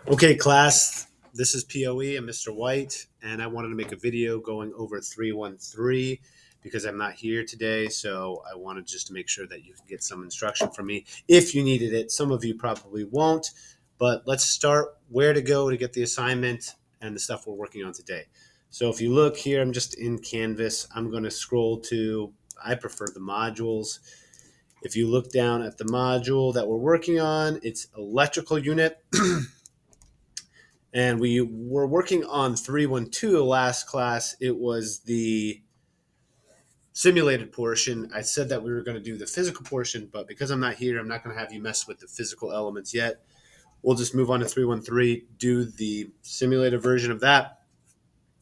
Okay, class, this is POE. I'm Mr. White, and I wanted to make a video going over 313 because I'm not here today. So I wanted just to make sure that you can get some instruction from me if you needed it. Some of you probably won't, but let's start where to go to get the assignment and the stuff we're working on today. So if you look here, I'm just in Canvas. I'm going to scroll to, I prefer the modules. If you look down at the module that we're working on, it's electrical unit. And we were working on 312 last class. It was the simulated portion. I said that we were going to do the physical portion, but because I'm not here, I'm not going to have you mess with the physical elements yet. We'll just move on to 313, do the simulated version of that,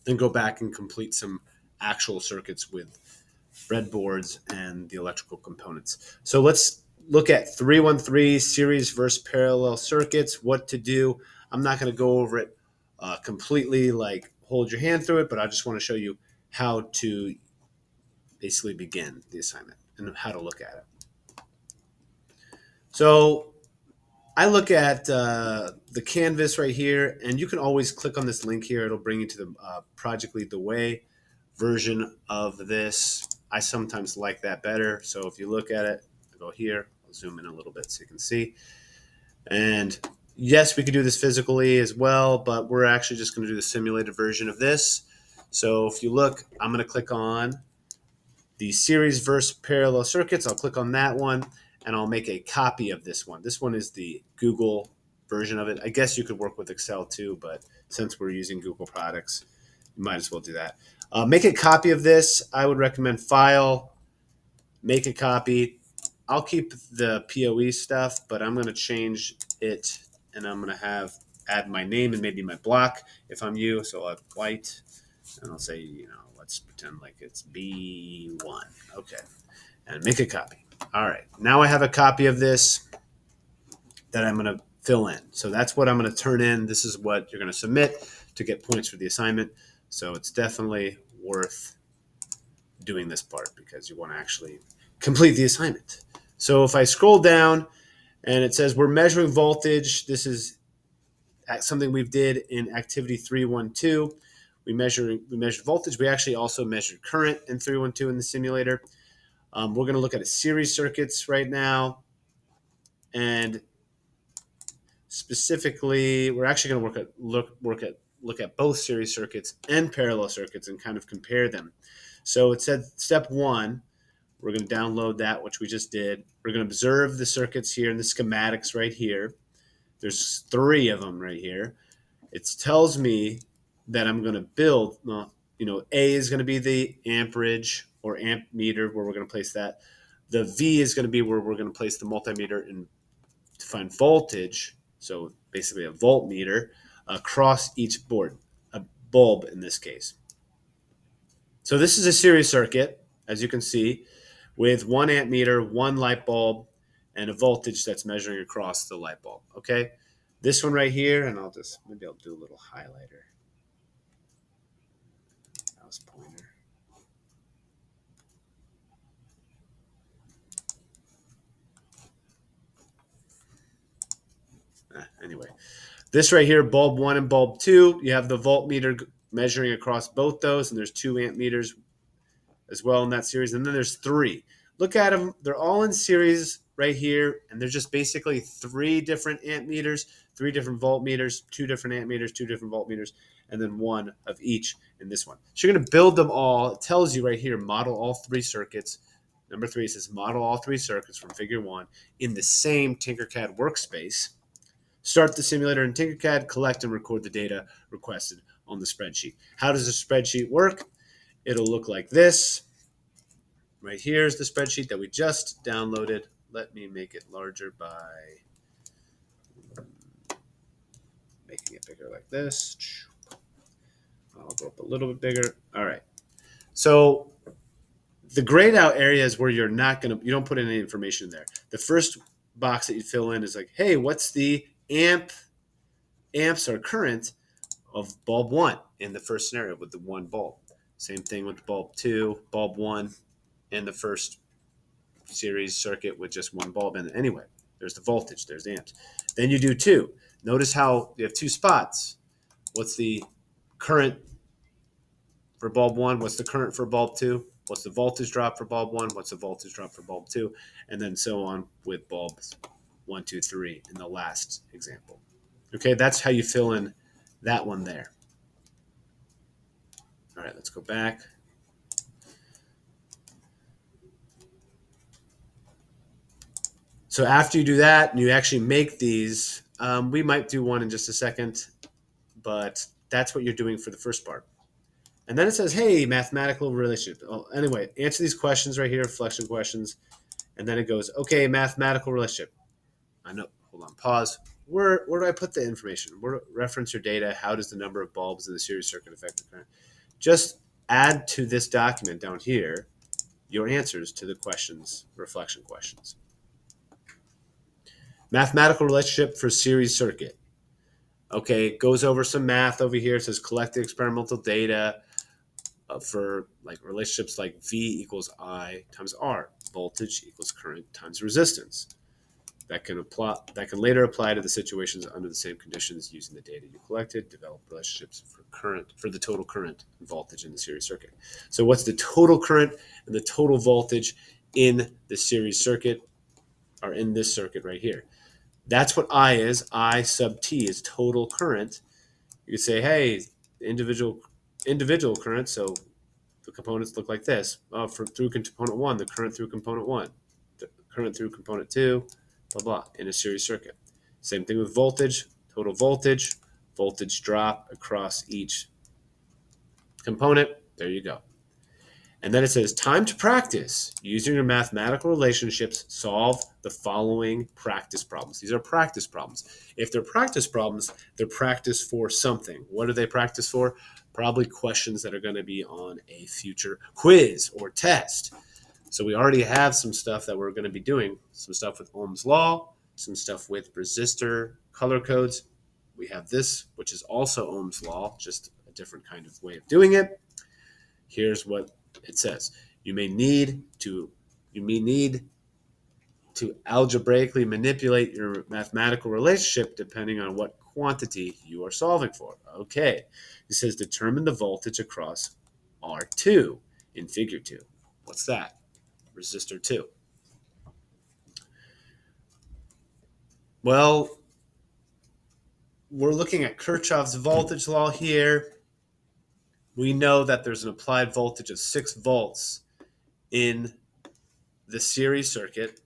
then go back and complete some actual circuits with breadboards and the electrical components. So let's look at 313 series versus parallel circuits, what to do. I'm not going to go over it completely, like hold your hand through it, but I just want to show you how to basically begin the assignment and how to look at it. So I look at the canvas right here, and you can always click on this link here. It'll bring you to the Project Lead the Way version of this. I sometimes like that better. So if you look at it, I go here, I'll zoom in a little bit so you can see. And yes, we could do this physically as well, but we're actually just going to do the simulated version of this. So if you look, I'm going to click on the series versus parallel circuits. I'll click on that one and I'll make a copy of this one. This one is the Google version of it. I guess you could work with Excel too, but since we're using Google products, you might as well do that. Make a copy of this. I would recommend File, make a copy. I'll keep the POE stuff, but I'm going to change it and I'm going to add my name and maybe my block if I'm you. So I'll have White and I'll say, let's pretend like it's B1. Okay. And make a copy. All right. Now I have a copy of this that I'm going to fill in. So that's what I'm going to turn in. This is what you're going to submit to get points for the assignment. So it's definitely worth doing this part because you want to actually complete the assignment. So if I scroll down and it says we're measuring voltage, this is something we did in activity 312. We measured voltage. We actually also measured current in 312 in the simulator. We're going to look at a series circuits right now, and specifically, we're actually going to look at both series circuits and parallel circuits and kind of compare them. So it said step one. We're going to download that, which we just did. We're going to observe the circuits here and the schematics right here. There's 3 of them right here. It tells me that I'm going to build, A is going to be the amperage or amp meter where we're going to place that. The V is going to be where we're going to place the multimeter and to find voltage. So basically a voltmeter across each board, a bulb in this case. So this is a series circuit, as you can see, with 1 amp meter, 1 light bulb, and a voltage that's measuring across the light bulb. Okay. This one right here, and maybe I'll do a little highlighter. Mouse pointer. Anyway, this right here, bulb 1 and bulb 2, you have the voltmeter measuring across both those, and there's 2 amp meters as well in that series. And then there's 3. Look at them. They're all in series right here, and they're just basically 3 different amp meters, 3 different voltmeters, 2 different amp meters, 2 different voltmeters, and then 1 of each in this one. So you're going to build them all. It tells you right here, model all 3 circuits. Number 3 says model all 3 circuits from figure 1 in the same Tinkercad workspace. Start the simulator in Tinkercad, collect and record the data requested on the spreadsheet. How does the spreadsheet work? It'll look like this. Right here is the spreadsheet that we just downloaded. Let me make it larger by making it bigger like this. I'll go up a little bit bigger. All right. So the grayed out areas where you don't put any information in there. The first box that you fill in is like, hey, what's the amps or current of bulb 1 in the first scenario with the 1 bulb? Same thing with bulb 2, bulb 1 in the first series circuit with just 1 bulb in it. Anyway, there's the voltage, there's the amps. Then you do 2. Notice how you have two spots. What's the current for bulb 1? What's the current for bulb 2? What's the voltage drop for bulb 1? What's the voltage drop for bulb 2? And then so on with bulbs 1, 2, 3 in the last example. Okay, that's how you fill in that one there. All right, let's go back. So after you do that and you actually make these, we might do one in just a second, but that's what you're doing for the first part. And then it says, hey, mathematical relationship. Oh, anyway, answer these questions right here, reflection questions. And then it goes, okay, mathematical relationship. I know, hold on, pause. Where do I put the information? Where reference your data? How does the number of bulbs in the series circuit affect the current? Just add to this document down here your answers to the questions, reflection questions. Mathematical relationship for series circuit. Okay, it goes over some math over here. It says collect the experimental data for like relationships like V equals I times R, voltage equals current times resistance. That can later apply to the situations under the same conditions using the data you collected. Develop relationships for the total current and voltage in the series circuit. So what's the total current and the total voltage in the series circuit, or in this circuit right here? That's what I is. I sub T is total current. You could say, hey, individual current. So the components look like this. Through component 1, the current through component 1, the current through component 2, blah, blah, in a series circuit. Same thing with voltage, total voltage, voltage drop across each component. There you go. And then it says, time to practice. Using your mathematical relationships, solve the following practice problems. These are practice problems. If they're practice problems, they're practice for something. What are they practice for? Probably questions that are going to be on a future quiz or test. So we already have some stuff that we're going to be doing, some stuff with Ohm's law, some stuff with resistor color codes. We have this, which is also Ohm's law, just a different kind of way of doing it. Here's what it says. You may need to algebraically manipulate your mathematical relationship depending on what quantity you are solving for. Okay. It says determine the voltage across R2 in figure 2. What's that? Resistor 2. Well, we're looking at Kirchhoff's voltage law here. We know that there's an applied voltage of 6 volts in the series circuit.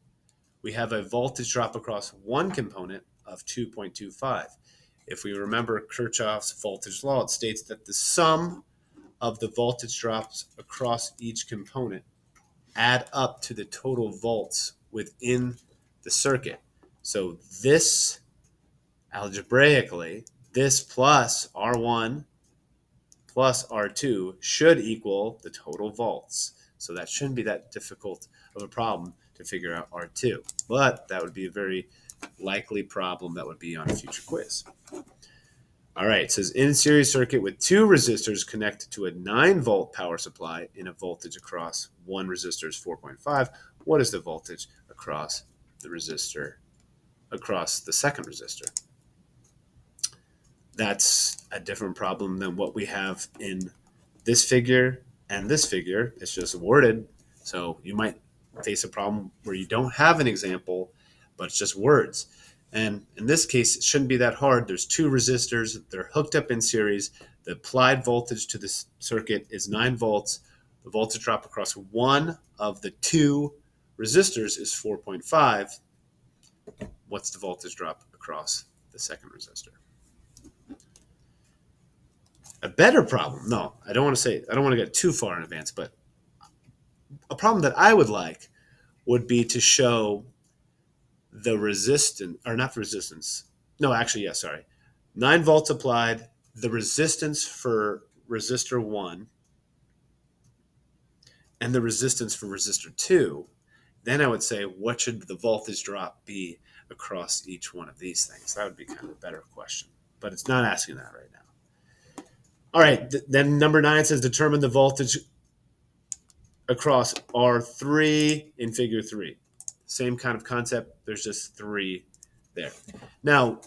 We have a voltage drop across one component of 2.25. If we remember Kirchhoff's voltage law, it states that the sum of the voltage drops across each component add up to the total volts within the circuit. So this, algebraically, this plus R1 plus R2 should equal the total volts. So that shouldn't be that difficult of a problem to figure out R2. But that would be a very likely problem that would be on a future quiz. All right, it says in series circuit with 2 resistors connected to a 9-volt power supply in a voltage across one resistor is 4.5. What is the voltage across the resistor, across the second resistor? That's a different problem than what we have in this figure and this figure. It's just worded. So you might face a problem where you don't have an example, but it's just words. And in this case, it shouldn't be that hard. There's 2 resistors. They're hooked up in series. The applied voltage to this circuit is 9 volts. The voltage drop across one of the 2 resistors is 4.5. What's the voltage drop across the second resistor? A better problem, no, I don't want to get too far in advance, but a problem that I would like would be to show the resistance, or not resistance. No, actually, yes, sorry. 9 volts applied, the resistance for resistor 1 and the resistance for resistor 2. Then I would say, what should the voltage drop be across each one of these things? That would be kind of a better question, but it's not asking that right now. All right, then number 9 says determine the voltage across R3 in figure 3. Same kind of concept. There's just 3 there. Now,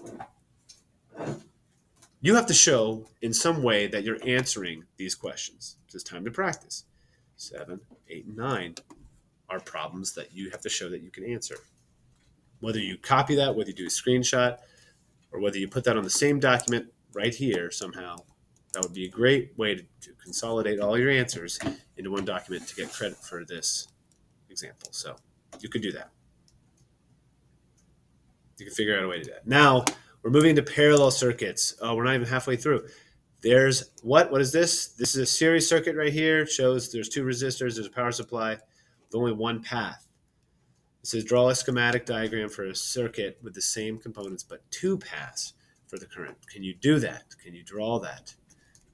You have to show in some way that you're answering these questions. It's time to practice. 7, 8, and 9 are problems that you have to show that you can answer. Whether you copy that, whether you do a screenshot, or whether you put that on the same document right here somehow, that would be a great way to consolidate all your answers into one document to get credit for this example. So you could do that. You can figure out a way to do that. Now we're moving to parallel circuits. Oh, we're not even halfway through. There's what? What is this? This is a series circuit right here. It shows there's two resistors, there's a power supply, with only one path. It says draw a schematic diagram for a circuit with the same components but two paths for the current. Can you do that? Can you draw that?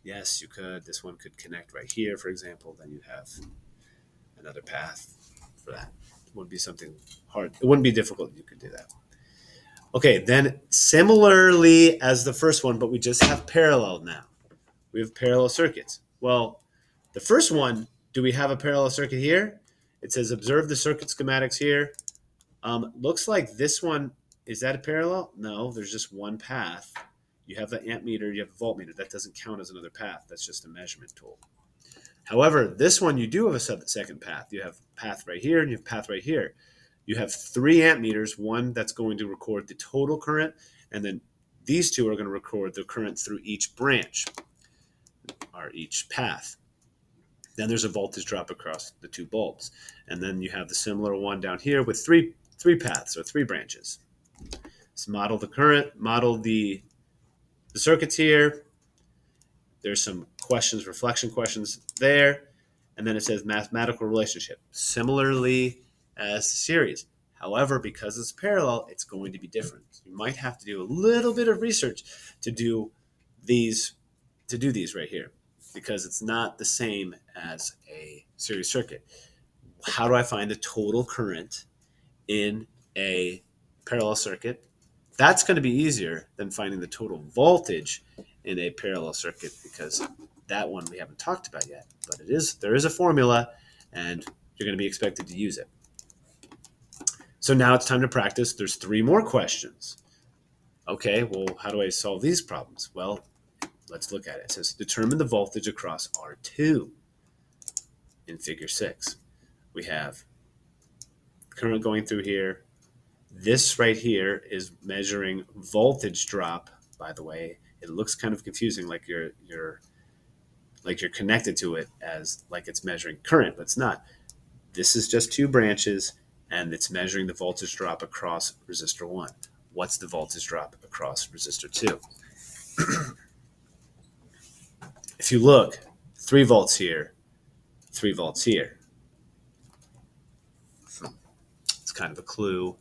Yes, you could. This one could connect right here, for example. Then you'd have another path for that. It wouldn't be something hard. It wouldn't be difficult. You could do that. Okay, then similarly as the first one, but we just have parallel now. We have parallel circuits. Well, the first one, do we have a parallel circuit here? It says observe the circuit schematics here. Looks like this one, is that a parallel? No, there's just one path. You have the amp meter, you have the voltmeter. That doesn't count as another path. That's just a measurement tool. However, this one, you do have a second path. You have path right here and you have path right here. You have 3 amp meters, one that's going to record the total current, and then these two are going to record the current through each branch or each path. Then there's a voltage drop across the 2 bulbs. And then you have the similar one down here with three paths or 3 branches. So model the current, model the circuits here. There's some questions, reflection questions there. And then it says mathematical relationship. Similarly as the series. However, because it's parallel, it's going to be different. You might have to do a little bit of research to do these right here, because it's not the same as a series circuit. How do I find the total current in a parallel circuit? That's going to be easier than finding the total voltage in a parallel circuit, because that one we haven't talked about yet. But there is a formula, and you're going to be expected to use it. So now it's time to practice. There's 3 more questions. Okay, well, how do I solve these problems? Well, let's look at it. It says determine the voltage across R2 in figure 6. We have current going through here. This right here is measuring voltage drop, by the way. It looks kind of confusing, like you're connected to it as like it's measuring current, but it's not. This is just 2 branches, and it's measuring the voltage drop across resistor 1. What's the voltage drop across resistor 2? If you look, 3 volts here, 3 volts here. It's kind of a clue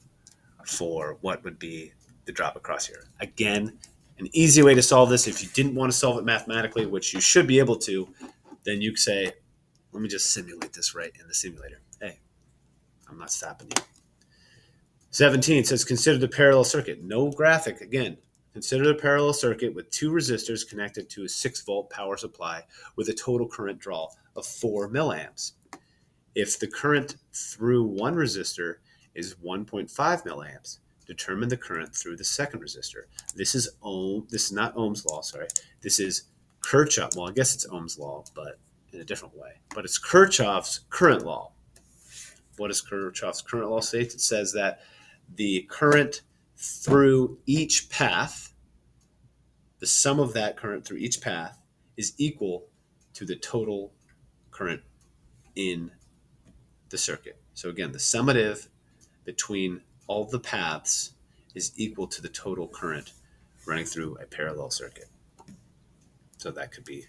for what would be the drop across here. Again, an easy way to solve this, if you didn't want to solve it mathematically, which you should be able to, then you could say, let me just simulate this right in the simulator. Hey, I'm not stopping you. 17 says consider the parallel circuit. No graphic again. Consider the parallel circuit with 2 resistors connected to a 6-volt power supply with a total current draw of 4 milliamps. If the current through one resistor is 1.5 milliamps, determine the current through the second resistor. This is not Ohm's law, sorry. This is Kirchhoff. Well, I guess it's Ohm's law, but in a different way. But it's Kirchhoff's current law. What does Kirchhoff's current law state? It says that the current through each path, the sum of that current through each path, is equal to the total current in the circuit. So again, the summative between all the paths is equal to the total current running through a parallel circuit. So that could be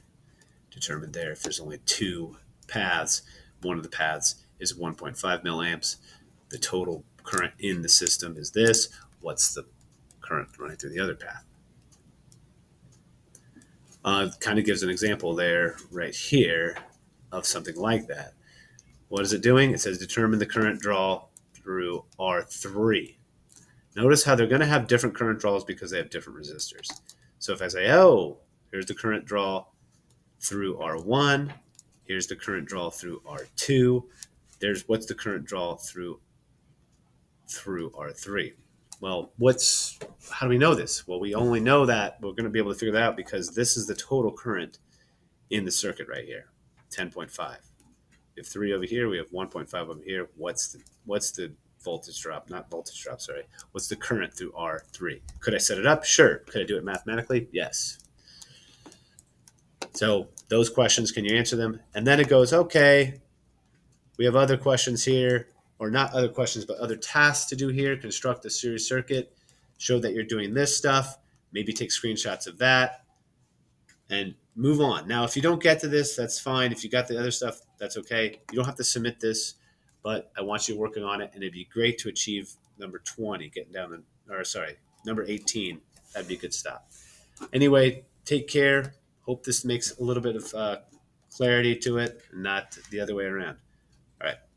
determined there. If there's only 2 paths, one of the paths is 1.5 milliamps. The total current in the system is this. What's the current running through the other path? Kind of gives an example there right here of something like that. What is it doing? It says determine the current draw through R3. Notice how they're going to have different current draws because they have different resistors. So if I say, oh, here's the current draw through R1, here's the current draw through R2, what's the current draw through R3. Well, how do we know this? Well, we only know that we're going to be able to figure that out because this is the total current in the circuit right here, 10.5. We have 3 over here. We have 1.5 over here. What's the voltage drop? Not voltage drop, sorry. What's the current through R3? Could I set it up? Sure. Could I do it mathematically? Yes. So those questions, can you answer them? And then it goes, okay, we have other questions here, or not other questions, but other tasks to do here. Construct a series circuit, show that you're doing this stuff, maybe take screenshots of that, and move on. Now, if you don't get to this, that's fine. If you got the other stuff, that's okay. You don't have to submit this, but I want you working on it, and it'd be great to achieve number 20, getting down to, or sorry, number 18. That'd be a good stop. Anyway, take care. Hope this makes a little bit of clarity to it, and not the other way around. All right.